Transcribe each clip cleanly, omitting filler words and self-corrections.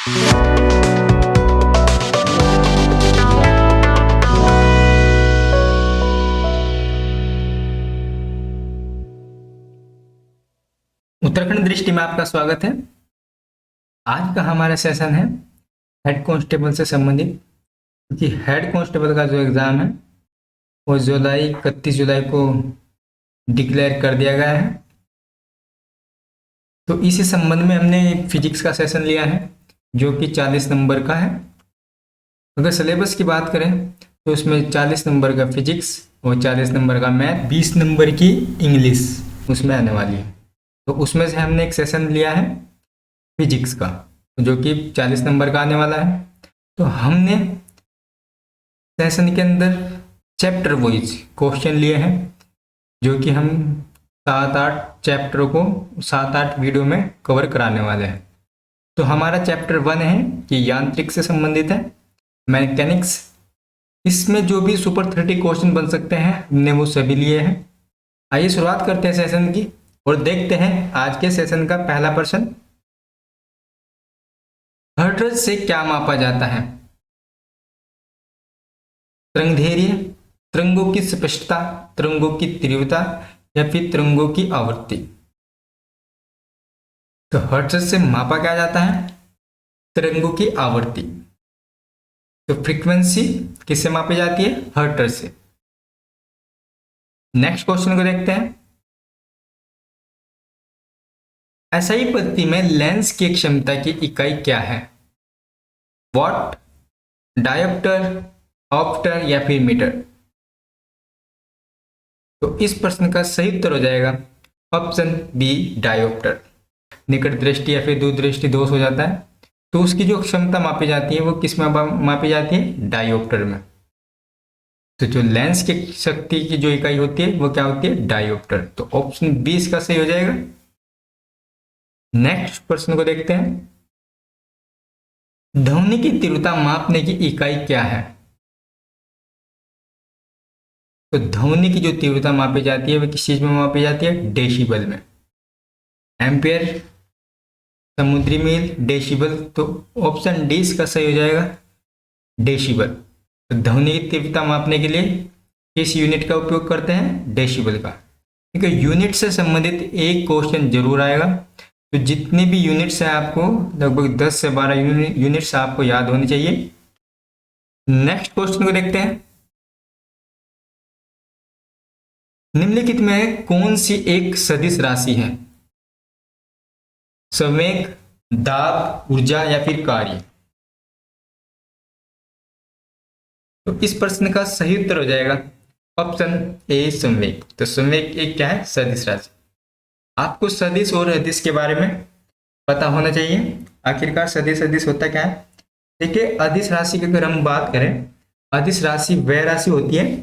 उत्तराखंड दृष्टि में आपका स्वागत है। आज का हमारा सेशन है हेड कांस्टेबल से संबंधित, क्योंकि हेड कांस्टेबल का जो एग्ज़ाम है वो 31 जुलाई को डिक्लेयर कर दिया गया है। तो इसी संबंध में हमने फिजिक्स का सेशन लिया है जो कि 40 नंबर का है। अगर सिलेबस की बात करें तो उसमें 40 नंबर का फिजिक्स और 40 नंबर का मैथ, 20 नंबर की इंग्लिश उसमें आने वाली है। तो उसमें से हमने एक सेशन लिया है फिजिक्स का जो कि 40 नंबर का आने वाला है। तो हमने सेशन के अंदर चैप्टर वाइज क्वेश्चन लिए हैं जो कि हम 7-8 चैप्टरों को 7-8 वीडियो में कवर कराने वाले हैं। तो हमारा चैप्टर 1 है कि यांत्रिक से संबंधित है, मैकेनिक्स। इसमें जो भी सुपर 30 क्वेश्चन बन सकते हैं हमने वो सभी लिए हैं। आइए शुरुआत करते हैं सेशन की और देखते हैं आज के सेशन का पहला प्रश्न। हर्ट्ज से क्या मापा जाता है? तरंगदैर्घ्य, तरंगों की स्पष्टता, तरंगों की तीव्रता या फिर तरंगों की आवृत्ति। तो हर्ट्ज से मापा क्या जाता है? तरंगों की आवृत्ति। तो फ्रीक्वेंसी किससे मापी जाती है? हर्ट्ज से। नेक्स्ट क्वेश्चन को देखते हैं। एसआई पद्धति में लेंस की क्षमता की इकाई क्या है? वॉट, डायोप्टर, ऑप्टर या फिर मीटर? तो इस प्रश्न का सही उत्तर हो जाएगा ऑप्शन बी, डायोप्टर। निकट दृष्टि या फिर दूर दृष्टि दोष हो जाता है तो उसकी जो क्षमता मापी जाती है वो किस में मापी जाती है? डायोप्टर में। तो जो लेंस की शक्ति की जो इकाई होती है वो क्या होती है? डायोप्टर। तो ऑप्शन बी इसका सही हो जाएगा। नेक्स्ट प्रश्न को देखते हैं। ध्वनि की तीव्रता मापने की इकाई क्या है? तो ध्वनि की जो तीव्रता मापी जाती है वो किस चीज में मापी जाती है? डेसिबल में। एम्पियर, समुद्री मील, डेसिबल। तो ऑप्शन डी इसका सही हो जाएगा, डेसिबल। तो ध्वनि की तीव्रता मापने के लिए किस यूनिट का उपयोग करते हैं? डेसिबल का। ठीक है, यूनिट से संबंधित एक क्वेश्चन जरूर आएगा। तो जितने भी यूनिट्स हैं आपको लगभग 10 से 12 यूनिट्स आपको याद होनी चाहिए। नेक्स्ट क्वेश्चन को देखते हैं। निम्नलिखित में कौन सी एक सदिश राशि है? संवेग, दाब, ऊर्जा या फिर कार्य? तो इस प्रश्न का सही उत्तर हो जाएगा ऑप्शन ए, संवेग। तो संवेग एक क्या है? सदिश राशि। आपको सदिश और अदिश के बारे में पता होना चाहिए। आखिरकार सदिश अदिश होता क्या है? देखिए, अदिश राशि की अगर हम बात करें, अदिश राशि वह राशि होती है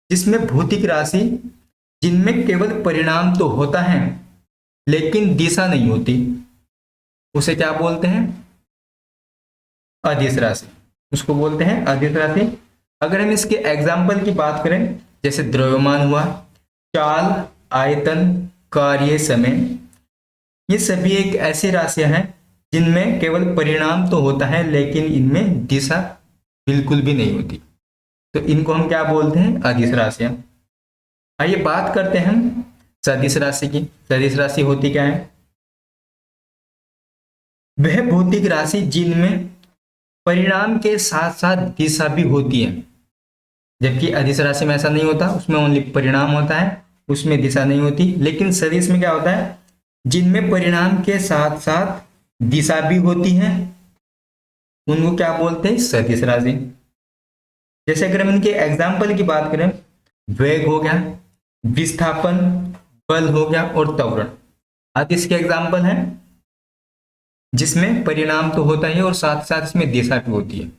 जिसमें भौतिक राशि जिनमें केवल परिणाम तो होता है लेकिन दिशा नहीं होती, उसे क्या बोलते हैं? अदिश राशि। उसको बोलते हैं अदिश राशि। अगर हम इसके एग्जाम्पल की बात करें, जैसे द्रव्यमान हुआ, चाल, आयतन, कार्य, समय, ये सभी एक ऐसी राशियां हैं जिनमें केवल परिणाम तो होता है लेकिन इनमें दिशा बिल्कुल भी नहीं होती। तो इनको हम क्या बोलते हैं? अदिश राशियां। आइए बात करते हैं हम सदिश राशि की। सदिश राशि होती क्या है? वह भौतिक राशि जिनमें परिणाम के साथ साथ दिशा भी होती है, जबकि अदिश राशि में ऐसा नहीं होता, उसमें ओनली परिणाम होता है, उसमें दिशा नहीं होती। लेकिन सदिश में क्या होता है? जिनमें परिणाम के साथ साथ दिशा भी होती है, उनको क्या बोलते हैं? सदिश राशि। जैसे अगर हम इनके एग्जाम्पल की बात करें, वेग हो गया, विस्थापन, बल हो गया और त्वरण आदि इसके एग्जाम्पल हैं जिसमें परिणाम तो होता है और साथ साथ इसमें दिशा भी होती है।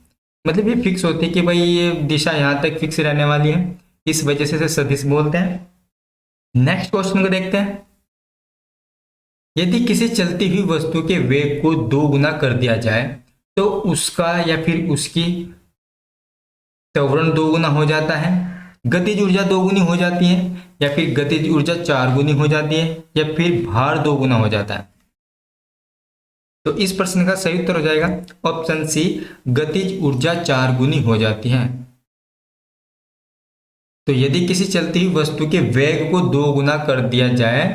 मतलब ये फिक्स होती है कि भाई ये दिशा यहाँ तक फिक्स रहने वाली है, इस वजह से सदिश बोलते हैं। नेक्स्ट क्वेश्चन को देखते हैं। यदि किसी चलती हुई वस्तु के वेग को 2 गुना कर दिया जाए तो उसका या फिर उसकी त्वरण 2 गुना हो जाता है, गतिज ऊर्जा 2 गुनी हो जाती है या फिर गतिज ऊर्जा 4 गुनी हो जाती है या फिर भार 2 गुना हो जाता है। तो इस प्रश्न का सही उत्तर हो जाएगा ऑप्शन सी, गतिज ऊर्जा 4 गुनी हो जाती है। तो यदि किसी चलती हुई वस्तु के वेग को 2 गुना कर दिया जाए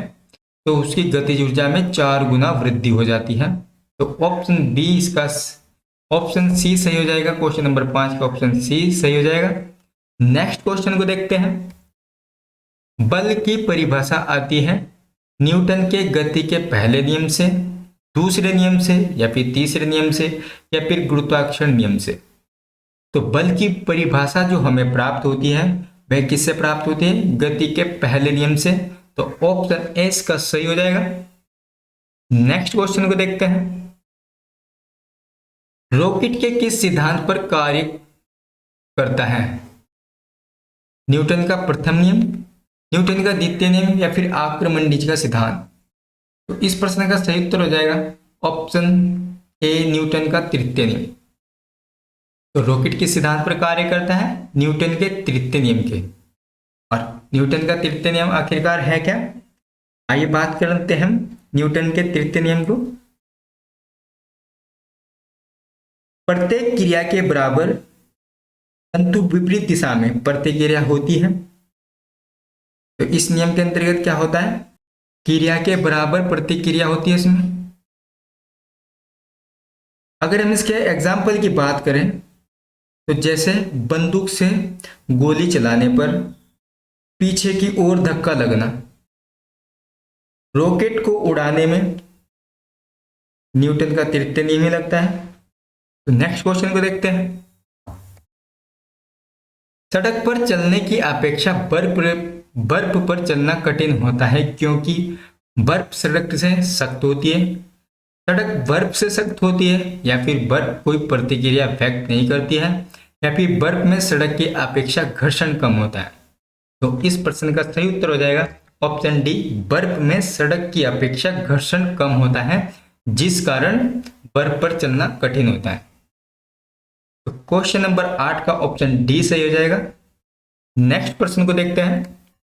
तो उसकी गतिज ऊर्जा में 4 गुना वृद्धि हो जाती है। तो ऑप्शन बी इसका, ऑप्शन सी सही हो जाएगा। क्वेश्चन नंबर 5 का ऑप्शन सी सही हो जाएगा। नेक्स्ट क्वेश्चन को देखते हैं। बल की परिभाषा आती है न्यूटन के गति के पहले नियम से, दूसरे नियम से, या फिर तीसरे नियम से, या फिर गुरुत्वाकर्षण नियम से। तो बल की परिभाषा जो हमें प्राप्त होती है वह किससे प्राप्त होती है? गति के पहले नियम से। तो ऑप्शन ए इसका सही हो जाएगा। नेक्स्ट क्वेश्चन को देखते हैं। रॉकेट के किस सिद्धांत पर कार्य करता है? न्यूटन का प्रथम नियम, न्यूटन का द्वितीय नियम, या फिर आक्रमणिक का सिद्धांत? तो इस प्रश्न का सही उत्तर हो जाएगा ऑप्शन ए, न्यूटन का तृतीय नियम। तो रॉकेट किस सिद्धांत पर कार्य करता है? न्यूटन के तृतीय नियम के। और न्यूटन का तृतीय नियम आखिरकार है क्या? आइए बात करते हैं हम न्यूटन के तृतीय नियम को। प्रत्येक क्रिया के बराबर परंतु विपरीत दिशा में प्रतिक्रिया होती है। तो इस नियम के अंतर्गत क्या होता है? क्रिया के बराबर प्रतिक्रिया होती है इसमें। अगर हम इसके एग्जाम्पल की बात करें तो जैसे बंदूक से गोली चलाने पर पीछे की ओर धक्का लगना, रॉकेट को उड़ाने में न्यूटन का तृतीय नियम ही लगता है। तो नेक्स्ट क्वेश्चन को देखते हैं। सड़क पर चलने की अपेक्षा बर्फ पर चलना कठिन होता है क्योंकि बर्फ सड़क से सख्त होती है। सड़क बर्फ से सख्त होती है, या फिर बर्फ कोई प्रतिक्रिया व्यक्त नहीं करती है, या फिर बर्फ में सड़क की अपेक्षा घर्षण कम होता है। तो इस प्रश्न का सही उत्तर हो जाएगा ऑप्शन डी, बर्फ में सड़क की अपेक्षा घर्षण कम होता है जिस कारण बर्फ पर चलना कठिन होता है। तो क्वेश्चन नंबर 8 का ऑप्शन डी सही हो जाएगा। नेक्स्ट प्रश्न को देखते हैं।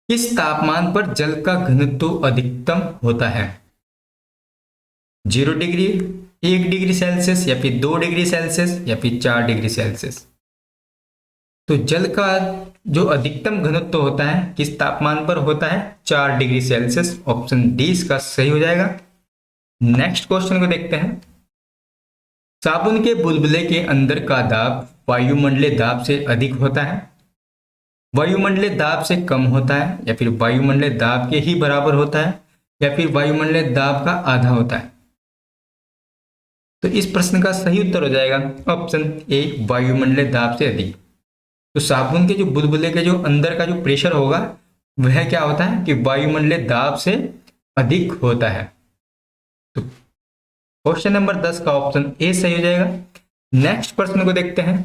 किस तापमान पर जल का घनत्व अधिकतम होता है? 0 डिग्री, 1 डिग्री सेल्सियस, या फिर 2 डिग्री सेल्सियस, या फिर 4 डिग्री सेल्सियस? तो जल का जो अधिकतम घनत्व होता है किस तापमान पर होता है? 4 डिग्री सेल्सियस। ऑप्शन डी इसका सही हो जाएगा। नेक्स्ट क्वेश्चन को देखते हैं। साबुन के बुलबुले के अंदर का दाब वायुमंडलीय दाब से अधिक होता है, वायुमंडलीय दाब से कम होता है, या फिर वायुमंडलीय दाब के ही बराबर होता है, या फिर वायुमंडलीय दाब का आधा होता है? तो इस प्रश्न का सही उत्तर हो जाएगा ऑप्शन ए, वायुमंडलीय दाब से अधिक। तो साबुन के जो बुलबुले के जो अंदर का जो प्रेशर होगा वह क्या होता है कि वायुमंडलीय दाब से अधिक होता है। तो क्वेश्चन नंबर 10 का ऑप्शन ए सही हो जाएगा। नेक्स्ट प्रश्न को देखते हैं।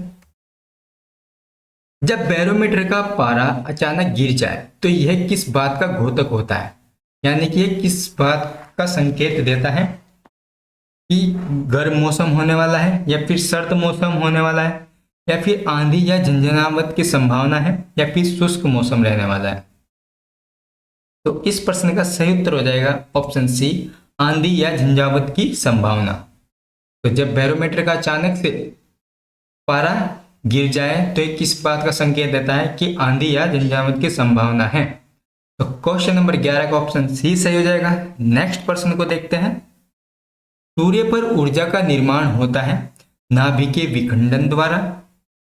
जब बैरोमीटर का पारा अचानक गिर जाए तो यह किस बात का घोतक होता है? यानी कि यह किस बात का संकेत देता है कि गर्म मौसम होने वाला है, या फिर सर्द मौसम होने वाला है, या फिर आंधी या झंझनावत की संभावना है, या फिर शुष्क मौसम रहने वाला है? तो इस प्रश्न का सही उत्तर हो जाएगा ऑप्शन सी, आंधी या झंझावत की संभावना। तो जब बैरोमीटर का अचानक से पारा गिर जाए तो ये किस बात का संकेत देता है कि आंधी या झंझावत की संभावना है? तो क्वेश्चन नंबर 11 का ऑप्शन सी सही हो जाएगा। नेक्स्ट प्रश्न को देखते हैं। सूर्य पर ऊर्जा का निर्माण होता है नाभिकीय विखंडन द्वारा,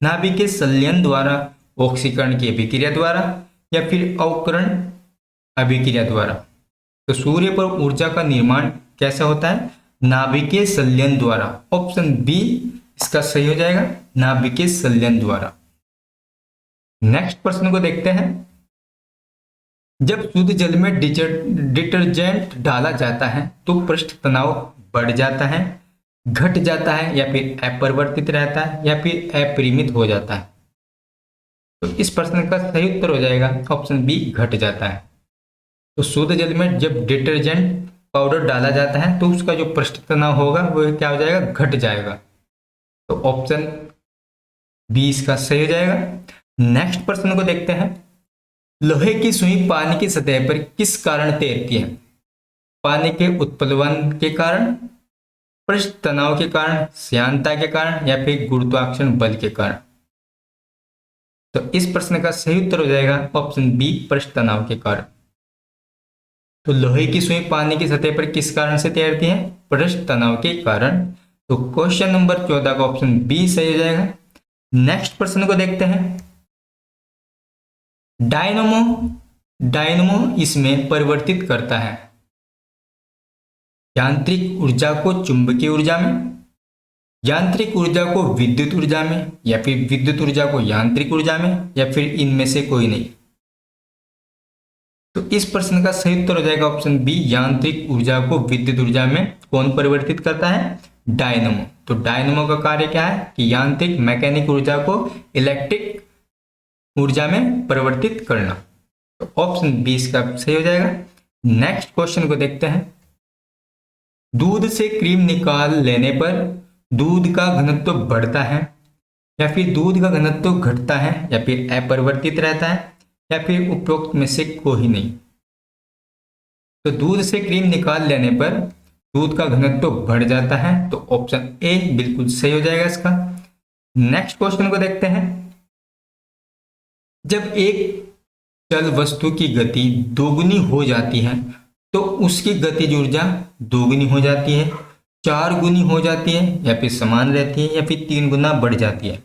नाभिकीय संलयन द्वारा, ऑक्सीकरण की अभिक्रिया द्वारा, या फिर अवकरण अभिक्रिया द्वारा? तो सूर्य पर ऊर्जा का निर्माण कैसे होता है? नाभिकीय संलयन द्वारा। ऑप्शन बी इसका सही हो जाएगा, नाभिकीय संलयन द्वारा। नेक्स्ट प्रश्न को देखते हैं। जब शुद्ध जल में डिटर्जेंट डाला जाता है तो पृष्ठ तनाव बढ़ जाता है, घट जाता है, या फिर अपरिवर्तित रहता है, या फिर अपरिमित हो जाता है? तो इस प्रश्न का सही उत्तर हो जाएगा ऑप्शन बी, घट जाता है। तो शुद्ध जल में जब डिटर्जेंट पाउडर डाला जाता है तो उसका जो पृष्ठ तनाव होगा वो क्या हो जाएगा? घट जाएगा। तो ऑप्शन बी इसका सही हो जाएगा। नेक्स्ट प्रश्न को देखते हैं। लोहे की सुई पानी की सतह पर किस कारण तैरती है? पानी के उत्प्लवन के कारण, पृष्ठ तनाव के कारण, श्यानता के कारण या फिर गुरुत्वाकर्षण बल के कारण। तो इस प्रश्न का सही उत्तर हो जाएगा ऑप्शन बी, पृष्ठ तनाव के कारण। तो लोहे की सुई पानी की सतह पर किस कारण से तैरती है? पृष्ठ तनाव के कारण। तो क्वेश्चन नंबर 14 का ऑप्शन बी सही हो जाएगा। नेक्स्ट प्रश्न को देखते हैं। डायनमो इसमें परिवर्तित करता है यांत्रिक ऊर्जा को चुंबकीय ऊर्जा में, यांत्रिक ऊर्जा को विद्युत ऊर्जा में, या फिर विद्युत ऊर्जा को यांत्रिक ऊर्जा में, या फिर इनमें से कोई नहीं। तो इस प्रश्न का सही उत्तर हो जाएगा ऑप्शन बी, यांत्रिक ऊर्जा को विद्युत ऊर्जा में कौन परिवर्तित करता है? डायनमो। तो डायनमो का कार्य क्या है कि यांत्रिक मैकेनिक ऊर्जा को इलेक्ट्रिक ऊर्जा में परिवर्तित करना। तो ऑप्शन बी इसका सही हो जाएगा। नेक्स्ट क्वेश्चन को देखते हैं। दूध से क्रीम निकाल लेने पर दूध का घनत्व बढ़ता है, या फिर दूध का घनत्व घटता है, या फिर अपरिवर्तित रहता है, या फिर उपरोक्त में से कोई नहीं। तो दूध से क्रीम निकाल लेने पर दूध का घनत्व बढ़ जाता है। तो ऑप्शन ए बिल्कुल सही हो जाएगा इसका। नेक्स्ट क्वेश्चन को देखते हैं। जब एक चल वस्तु की गति दोगुनी हो जाती है तो उसकी गतिज ऊर्जा दोगुनी हो जाती है, 4 गुनी हो जाती है, या फिर समान रहती है, या फिर 3 गुना बढ़ जाती है।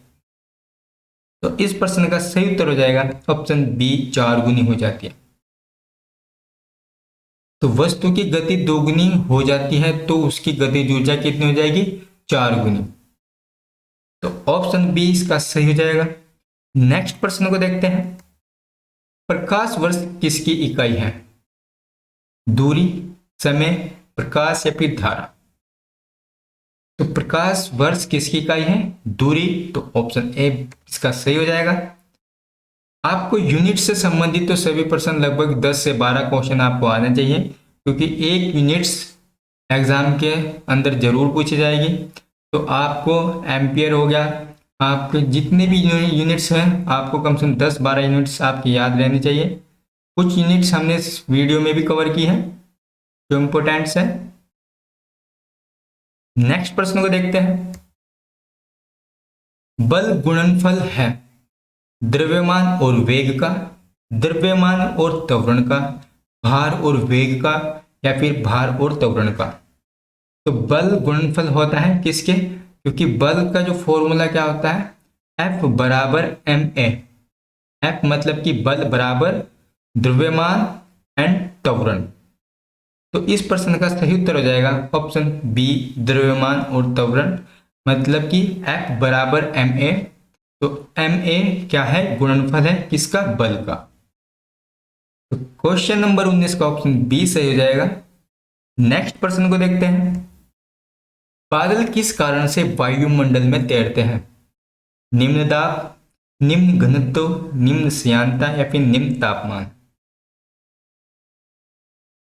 तो इस प्रश्न का सही उत्तर हो जाएगा ऑप्शन बी, 4 गुनी हो जाती है। तो वस्तु की गति दोगुनी हो जाती है तो उसकी गतिज ऊर्जा कितनी हो जाएगी? 4 गुनी। तो ऑप्शन बी इसका सही हो जाएगा। नेक्स्ट प्रश्न को देखते हैं। प्रकाश वर्ष किसकी इकाई है? दूरी, समय, प्रकाश, या फिर धारा। तो प्रकाश वर्ष किसकी इकाई है? दूरी। तो ऑप्शन ए इसका सही हो जाएगा। आपको यूनिट से संबंधित तो सभी प्रश्न लगभग 10 से 12 क्वेश्चन आपको आने चाहिए, क्योंकि एक यूनिट्स एग्जाम के अंदर जरूर पूछी जाएगी। तो आपको एम्पियर हो गया, आपके जितने भी यूनिट्स हैं आपको कम से कम 10-12 यूनिट्स आपकी याद रहनी चाहिए। कुछ यूनिट्स हमने इस वीडियो में भी कवर की है जो इम्पोर्टेंट्स है। नेक्स्ट प्रश्न को देखते हैं। बल गुणनफल है द्रव्यमान और वेग का, द्रव्यमान और त्वरण का, भार और वेग का, या फिर भार और त्वरण का। तो बल गुणनफल होता है किसके? क्योंकि बल का जो फॉर्मूला क्या होता है? F बराबर ma। F मतलब कि बल बराबर द्रव्यमान एंड त्वरण। तो इस प्रश्न का सही उत्तर हो जाएगा ऑप्शन बी, द्रव्यमान और त्वरण, मतलब कि F बराबर ma। तो ma क्या है? गुणनफल है किसका? बल का। तो क्वेश्चन नंबर 19 का ऑप्शन बी सही हो जाएगा। नेक्स्ट प्रश्न को देखते हैं। बादल किस कारण से वायुमंडल में तैरते हैं? निम्न दाब, निम्न घनत्व, निम्न श्यानता, या फिर निम्न तापमान।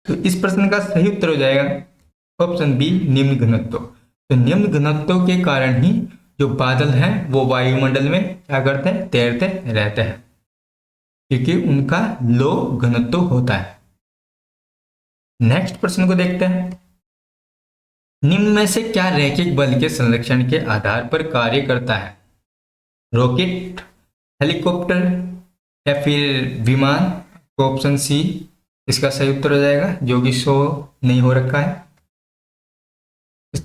तो इस प्रश्न का सही उत्तर हो जाएगा ऑप्शन बी, निम्न घनत्व। तो निम्न घनत्व के कारण ही जो बादल हैं वो वायुमंडल में क्या करते हैं? तैरते रहते हैं, क्योंकि उनका लो घनत्व होता है। नेक्स्ट प्रश्न को देखते हैं। निम्न में से क्या रैखिक बल के संरक्षण के आधार पर कार्य करता है? रॉकेट, हेलीकॉप्टर, या फिर विमान। ऑप्शन सी इसका सही उत्तर हो जाएगा, जो कि शो नहीं हो रखा है।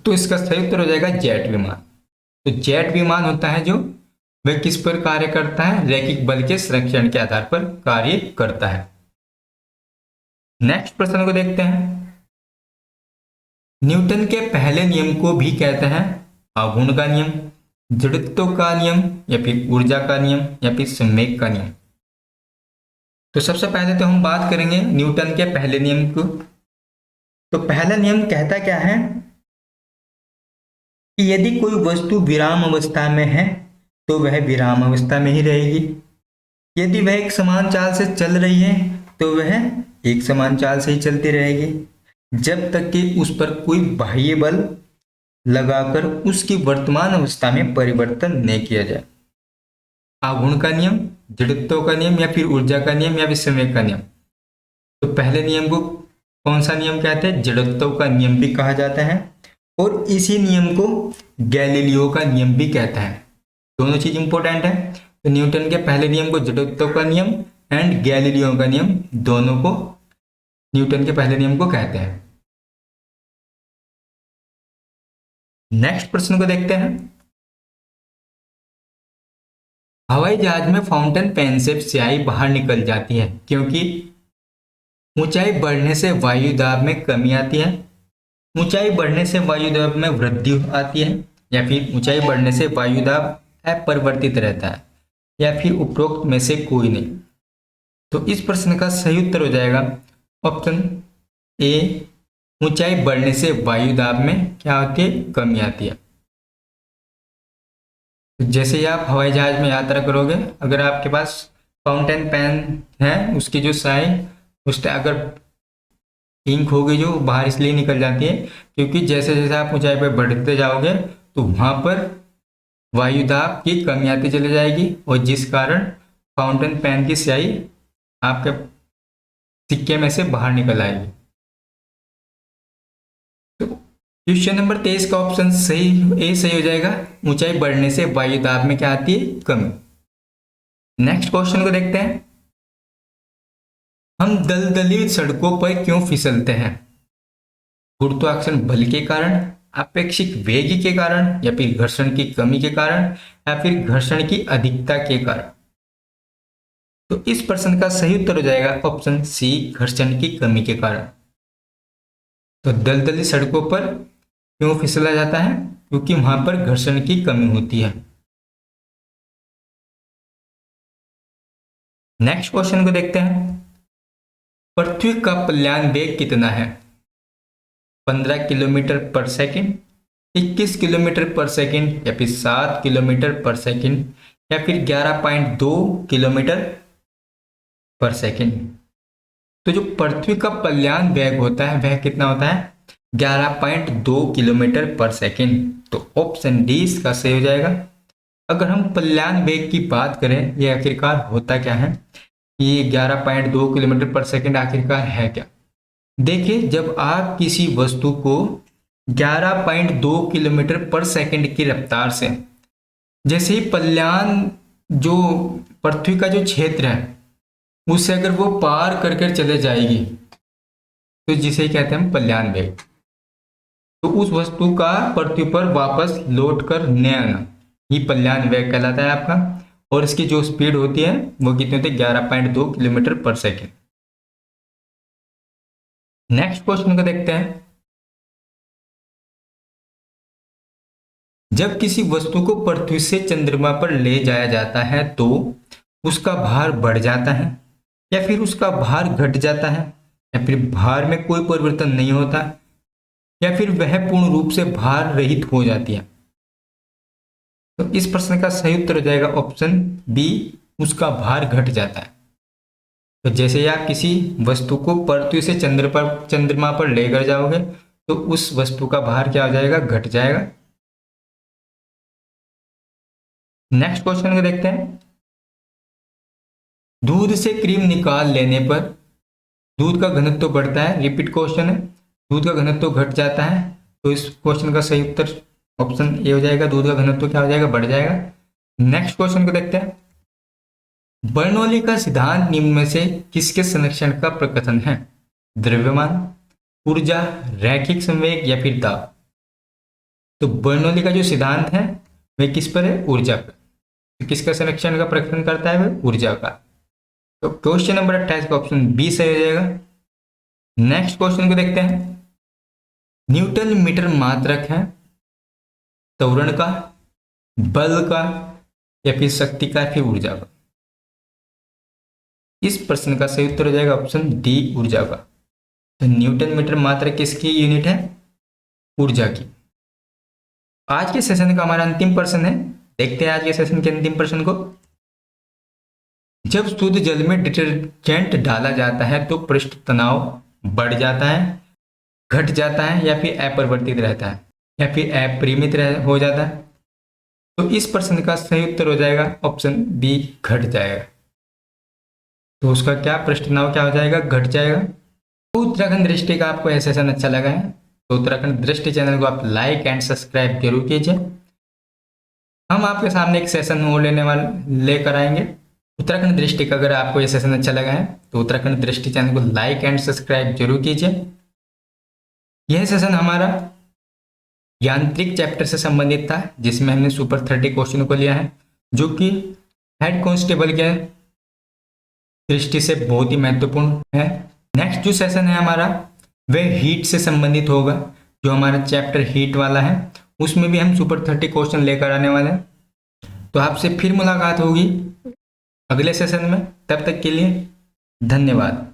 तो इसका सही उत्तर हो जाएगा जेट विमान। तो जेट विमान होता है जो वह किस पर कार्य करता है? रैखिक बल के संरक्षण के आधार पर कार्य करता है। नेक्स्ट प्रश्न को देखते हैं। न्यूटन के पहले नियम को भी कहते हैं आघूर्ण का नियम, जड़त्व का नियम, या फिर ऊर्जा का नियम, या फिर संवेग का नियम। तो सबसे पहले तो हम बात करेंगे न्यूटन के पहले नियम को। तो पहला नियम कहता क्या है कि यदि कोई वस्तु विराम अवस्था में है तो वह विराम अवस्था में ही रहेगी। यदि वह एक समान चाल से चल रही है तो वह एक समान चाल से ही चलती रहेगी, जब तक कि उस पर कोई बाह्य बल लगाकर उसकी वर्तमान अवस्था में परिवर्तन नहीं किया जाए। आघूर्ण का नियम, जड़त्व का नियम, या फिर ऊर्जा का नियम, या फिर संवेग का नियम। तो पहले नियम को कौन सा नियम कहते हैं? जड़त्व का नियम भी कहा जाता है। और इसी नियम को गैलीलियो का नियम भी कहता है। दोनों चीज इंपॉर्टेंट है। तो न्यूटन के पहले नियम को जड़त्व का नियम एंड गैलीलियो का नियम, दोनों को न्यूटन के पहले नियम को कहते हैं। नेक्स्ट प्रश्न को देखते हैं। हवाई जहाज में फाउंटेन पेन से स्याही बाहर निकल जाती है क्योंकि ऊंचाई बढ़ने से वायु दाब में कमी आती है, ऊंचाई बढ़ने से वायु दाब में वृद्धि आती है, या फिर ऊंचाई बढ़ने से वायु दाब अपरिवर्तित रहता है, या फिर उपरोक्त में से कोई नहीं। तो इस प्रश्न का सही उत्तर हो जाएगा ऑप्शन ए, ऊंचाई बढ़ने से वायु दाब में क्या होती है, कमी आती है। तो जैसे ही आप हवाई जहाज में यात्रा करोगे, अगर आपके पास फाउंटेन पेन है, उसकी जो स्याही उस अगर इंक होगी जो बाहर इसलिए निकल जाती है क्योंकि जैसे जैसे आप ऊंचाई पर बढ़ते जाओगे तो वहां पर वायु दाब की कमी आती चली जाएगी, और जिस कारण फाउंटेन पेन की स्याही आपके सिक्के में से बाहर निकल आएगी। तो क्वेश्चन नंबर 23 का ऑप्शन सही हो जाएगा। ऊंचाई बढ़ने से वायु दाब में क्या आती है, कमी। नेक्स्ट क्वेश्चन को देखते हैं। हम दलदली सड़कों पर क्यों फिसलते हैं? गुरुत्वाकर्षण बल के कारण, अपेक्षित वेग के कारण, या फिर घर्षण की कमी के कारण, या फिर घर्षण की अधिकता के कारण। तो इस प्रश्न का सही उत्तर हो जाएगा ऑप्शन सी, घर्षण की कमी के कारण। तो दलदली सड़कों पर क्यों फिसला जाता है? क्योंकि वहां पर घर्षण की कमी होती है। नेक्स्ट क्वेश्चन को देखते हैं। पृथ्वी का पलायन वेग कितना है? 15 किलोमीटर पर सेकंड, 21 किलोमीटर पर सेकंड, या फिर 7 किलोमीटर पर सेकंड, या फिर 11.2 किलोमीटर पर सेकंड। तो जो पृथ्वी का पलायन वेग होता है वह कितना होता है? 11.2 किलोमीटर पर सेकंड। तो ऑप्शन डी इसका सही हो जाएगा। अगर हम पलायन वेग की बात करें, ये आखिरकार होता क्या है, ये 11.2 किलोमीटर पर सेकंड आखिरकार है क्या? देखिए, जब आप किसी वस्तु को 11.2 किलोमीटर पर सेकंड की रफ्तार से, जैसे ही पलायन जो पृथ्वी का जो क्षेत्र है उससे अगर वो पार कर कर चले जाएगी तो जिसे कहते हैं पलायन वेग, तो उस वस्तु का पृथ्वी पर वापस लौट कर न आना, ये पलायन वेग कहलाता है आपका। और इसकी जो स्पीड होती है वो कितनी होती है? 11.2 किलोमीटर पर सेकंड। नेक्स्ट क्वेश्चन को देखते हैं। जब किसी वस्तु को पृथ्वी से चंद्रमा पर ले जाया जाता है तो उसका भार बढ़ जाता है, या फिर उसका भार घट जाता है, या फिर भार में कोई परिवर्तन नहीं होता, या फिर वह पूर्ण रूप से भार रहित हो जाती है। तो इस प्रश्न का सही उत्तर हो जाएगा ऑप्शन बी, उसका भार घट जाता है। तो जैसे ही आप किसी वस्तु को पृथ्वी से चंद्रमा पर लेकर जाओगे तो उस वस्तु का भार क्या हो जाएगा? घट जाएगा। नेक्स्ट क्वेश्चन को देखते हैं। दूध से क्रीम निकाल लेने पर दूध का घनत्व बढ़ता है। रिपीट क्वेश्चन है, दूध का घनत्व घट जाता है। तो इस क्वेश्चन का सही उत्तर ऑप्शन ए हो जाएगा, दूध का घनत्व क्या हो जाएगा? बढ़ जाएगा। नेक्स्ट क्वेश्चन को देखते हैं। बर्नौली का सिद्धांत निम्न में से किसके संरक्षण का प्रकथन है? द्रव्यमान, ऊर्जा, रैखिक संवेग, या फिर दाब। तो बर्नौली का जो सिद्धांत है वह किस पर है? ऊर्जा पर। तो किसका संरक्षण का प्रकथन करता है? वह ऊर्जा का। तो क्वेश्चन नंबर 28 का ऑप्शन बी सही हो जाएगा। नेक्स्ट क्वेश्चन को देखते हैं। न्यूटन मीटर मात्रक है त्वरण का, बल का, या फिर शक्ति का, या फिर ऊर्जा का? इस प्रश्न का सही उत्तर हो जाएगा ऑप्शन डी, ऊर्जा का। तो न्यूटन मीटर मात्रक किसकी यूनिट है? ऊर्जा की। आज के सेशन का हमारा अंतिम प्रश्न है, देखते हैं आज के सेशन के अंतिम प्रश्न को। जब शुद्ध जल में डिटर्जेंट डाला जाता है तो पृष्ठ तनाव बढ़ जाता है, घट जाता है, या फिर अपरिवर्तित रहता है, या फिर अपरिमित हो जाता है? तो इस प्रश्न का सही उत्तर हो जाएगा ऑप्शन बी, घट जाएगा। तो उसका क्या पृष्ठ तनाव क्या हो जाएगा? घट जाएगा। तो उत्तराखंड डिस्ट्रिक्ट का आपको यह सेशन अच्छा लगा है तो उत्तराखंड दृष्टि चैनल को आप लाइक एंड सब्सक्राइब जरूर कीजिए। हम आपके सामने एक सेशन और लेकर आएंगे उत्तराखंड दृष्टि का। अगर आपको ये सेशन अच्छा लगा है तो उत्तराखंड दृष्टि चैनल को लाइक एंड सब्सक्राइब जरूर कीजिए। यह सेशन हमारा यांत्रिक चैप्टर से संबंधित था, जिसमें हमने सुपर 30 क्वेश्चन को लिया है, जो कि हेड कांस्टेबल के दृष्टि से बहुत ही महत्वपूर्ण है। नेक्स्ट जो सेशन है हमारा वह हीट से संबंधित होगा, जो हमारा चैप्टर हीट वाला है, उसमें भी हम सुपर 30 क्वेश्चन लेकर आने वाले हैं। तो आपसे फिर मुलाकात होगी अगले सेशन में, तब तक के लिए धन्यवाद।